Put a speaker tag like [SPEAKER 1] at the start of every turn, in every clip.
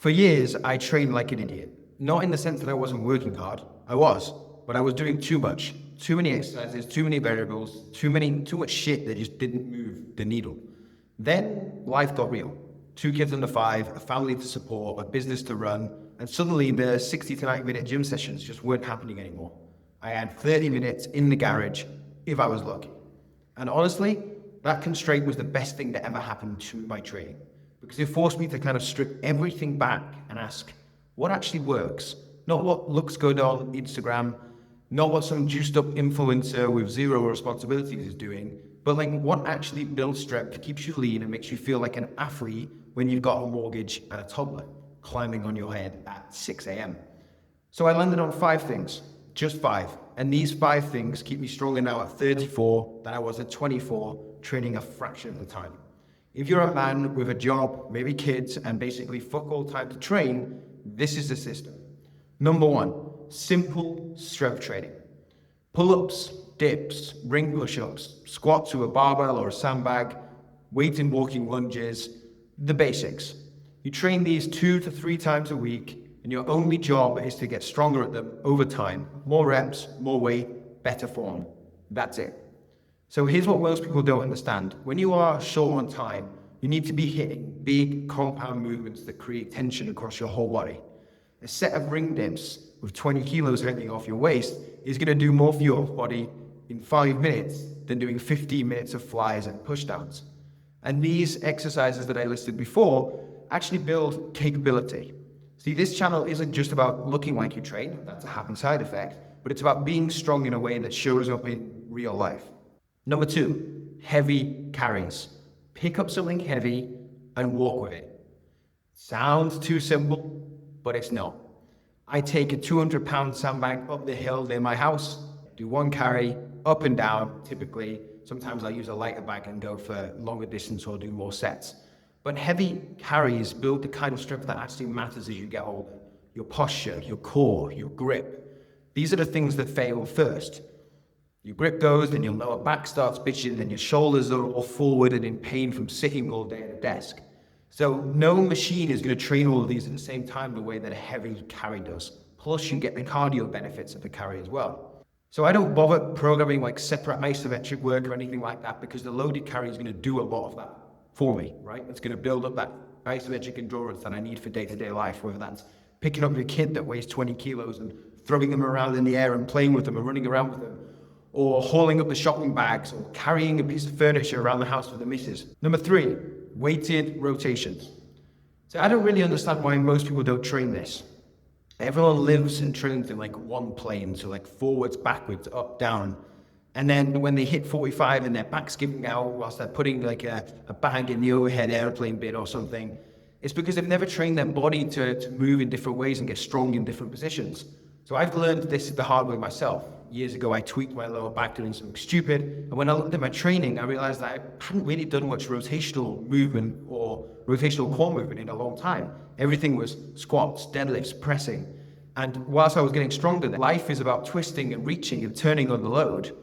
[SPEAKER 1] For years, I trained like an idiot. Not in the sense that I wasn't working hard. I was, but I was doing too much. Too many exercises, too many variables, too much shit that just didn't move the needle. Then life got real. 2 kids under 5, a family to support, a business to run, and suddenly the 60 to 90 minute gym sessions just weren't happening anymore. I had 30 minutes in the garage if I was lucky. And honestly, that constraint was the best thing that ever happened to my training, because it forced me to kind of strip everything back and ask, what actually works? Not what looks good on Instagram, not what some juiced up influencer with zero responsibilities is doing, but like what actually builds strength, keeps you lean, and makes you feel like an athlete when you've got a mortgage and a toddler climbing on your head at 6 a.m. So I landed on 5 things, just 5. And these 5 things keep me stronger now at 34 than I was at 24, training a fraction of the time. If you're a man with a job, maybe kids, and basically fuck all time to train, this is the system. Number 1, simple strength training. Pull-ups, dips, ring push-ups, squats with a barbell or a sandbag, weight and walking lunges, the basics. You train these 2 to 3 times a week, and your only job is to get stronger at them over time. More reps, more weight, better form. That's it. So here's what most people don't understand. When you are short on time, you need to be hitting big compound movements that create tension across your whole body. A set of ring dips with 20 kilos hanging off your waist is going to do more for your body in 5 minutes than doing 15 minutes of flies and pushdowns. And these exercises that I listed before actually build capability. See, this channel isn't just about looking like you train, that's a happy side effect, but it's about being strong in a way that shows up in real life. Number 2, heavy carries. Pick up something heavy and walk with it. Sounds too simple, but it's not. I take a 200-pound sandbag up the hill near my house, do 1 carry, up and down, typically. Sometimes I use a lighter bag and go for longer distance or do more sets. But heavy carries build the kind of strength that actually matters as you get older. Your posture, your core, your grip. These are the things that fail first. Your grip goes, then your lower back starts bitching, then your shoulders are all forward and in pain from sitting all day at a desk. So no machine is going to train all of these at the same time the way that a heavy carry does. Plus you get the cardio benefits of the carry as well. So I don't bother programming like separate isometric work or anything like that, because the loaded carry is going to do a lot of that for me, right? It's going to build up that isometric endurance that I need for day-to-day life, whether that's picking up your kid that weighs 20 kilos and throwing them around in the air and playing with them and running around with them, or hauling up the shopping bags, or carrying a piece of furniture around the house with the missus. Number 3, weighted rotations. So I don't really understand why most people don't train this. Everyone lives and trains in like one plane, so like forwards, backwards, up, down. And then when they hit 45 and their back's giving out whilst they're putting like a bag in the overhead airplane bin or something, it's because they've never trained their body to move in different ways and get strong in different positions. So I've learned this the hard way myself. Years ago, I tweaked my lower back doing something stupid. And when I looked at my training, I realized that I hadn't really done much rotational movement or rotational core movement in a long time. Everything was squats, deadlifts, pressing. And whilst I was getting stronger, life is about twisting and reaching and turning on the load.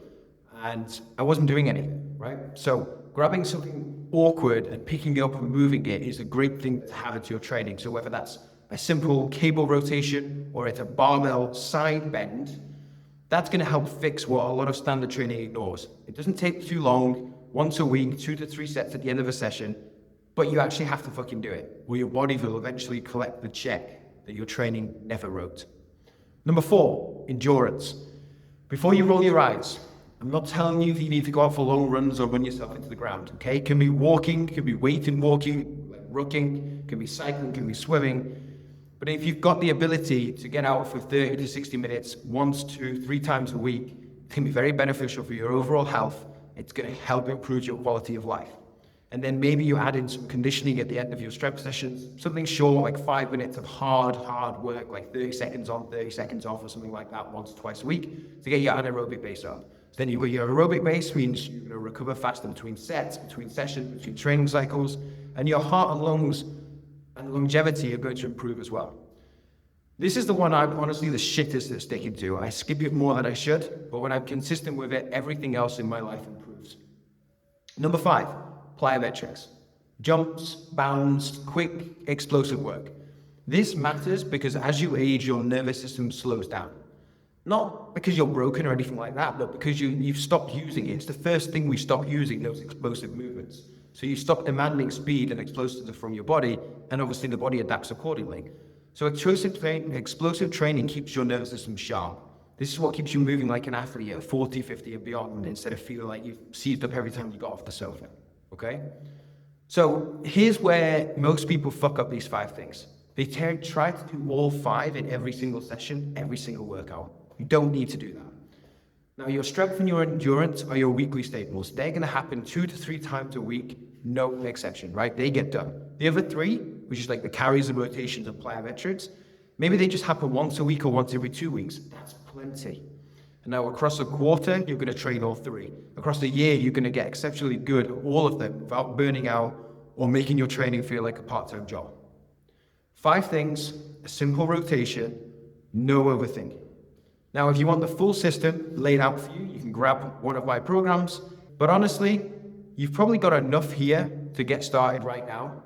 [SPEAKER 1] And I wasn't doing anything, right? So grabbing something awkward and picking it up and moving it is a great thing to have into your training. So whether that's a simple cable rotation or it's a barbell side bend, that's going to help fix what a lot of standard training ignores. It doesn't take too long, once a week, 2 to 3 sets at the end of a session, but you actually have to fucking do it, or your body will eventually collect the check that your training never wrote. Number 4, endurance. Before you roll your eyes, I'm not telling you that you need to go out for long runs or run yourself into the ground, okay? It can be walking, it can be weighted walking, like rocking, it can be cycling, it can be swimming. But if you've got the ability to get out for 30 to 60 minutes, 1 to 2, 3 times a week, it can be very beneficial for your overall health. It's going to help improve your quality of life. And then maybe you add in some conditioning at the end of your strength sessions, something short, like 5 minutes of hard work, like 30 seconds on, 30 seconds off, or something like that, 1 to 2 a week, to get your anaerobic base up. So then you've got your aerobic base, means you're going to recover faster between sets, between sessions, between training cycles, and your heart and lungs and longevity are going to improve as well. This is the one I'm honestly the shittest at sticking to. I skip it more than I should, but when I'm consistent with it, everything else in my life improves. Number 5, plyometrics. Jumps, bounds, quick, explosive work. This matters because as you age, your nervous system slows down. Not because you're broken or anything like that, but because you've stopped using it. It's the first thing we stop using, those explosive movements. So you stop demanding speed and explosiveness from your body, and obviously the body adapts accordingly. So explosive training keeps your nervous system sharp. This is what keeps you moving like an athlete at 40, 50 and beyond, instead of feeling like you've seized up every time you got off the sofa, okay? So here's where most people fuck up these 5 things. They try to do all 5 in every single session, every single workout. You don't need to do that. Now, your strength and your endurance are your weekly staples. They're going to happen 2 to 3 times a week, no exception, right? They get done. The other 3, which is like the carries and rotations and plyometrics, maybe they just happen once a week or once every 2 weeks. That's plenty. And now across a quarter, you're going to train all 3. Across the year, you're going to get exceptionally good at all of them without burning out or making your training feel like a part-time job. 5 things, a simple rotation, no overthinking. Now, if you want the full system laid out for you, you can grab one of my programs. But honestly, you've probably got enough here to get started right now.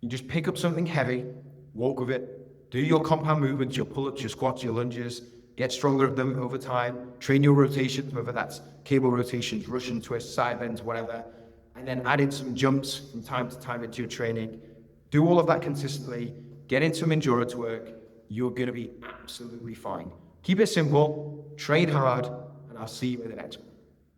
[SPEAKER 1] You just pick up something heavy, walk with it, do your compound movements, your pull-ups, your squats, your lunges, get stronger at them over time, train your rotations, whether that's cable rotations, Russian twists, side bends, whatever, and then add in some jumps from time to time into your training. Do all of that consistently, get in some endurance work, you're gonna be absolutely fine. Keep it simple, train hard, and I'll see you in the next one.